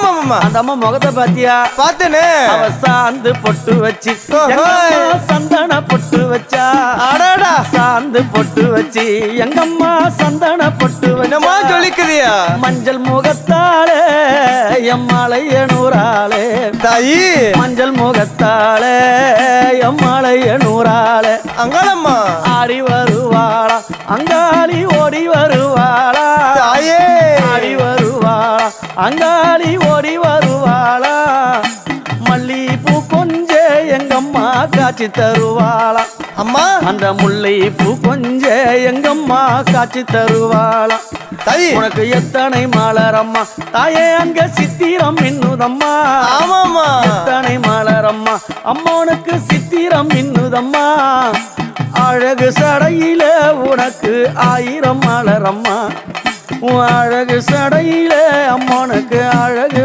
ஆமா அந்த அம்மா முகத்தை பாத்தியா? பாத்தேனே. அவ சாந்து பொட்டு வச்சு சந்தன பொட்டு வச்சா. அடடா சாந்து பொட்டு வச்சு எங்கம்மா சந்தன பொட்டு என்னமா சொல்லிக்குதியா? மஞ்சள் முகத்தாலே எம்மாளைய நூறாளே தாயி. மஞ்சள் முகத்தாலே எம்மாளைய நூறாளே அங்காளம்மா ஆடி வருவாளா அங்காளி ஓடி வருவாளா தாயே. ஆடி வருவாளா அங்காளி ஓடி வருவாளா மல்லிப்பூ கொஞ்ச எங்கம்மா காட்சி தருவாளா அம்மா அந்த முல்லை பூ கொஞ்ச எங்கம்மா காட்சி தருவாளா தாயி. உனக்கு எத்தனை மலரம்மா தாயே அங்க சித்திரம் இன்னுதம்மா. ஆமாமா எத்தனை மலரம்மா அம்மனுக்கு சித்திரம் இன்னுதம்மா. அழகு சடையில உனக்கு 1000 மலரம்மா. அழகு சடையில அம்மனுக்கு அழகு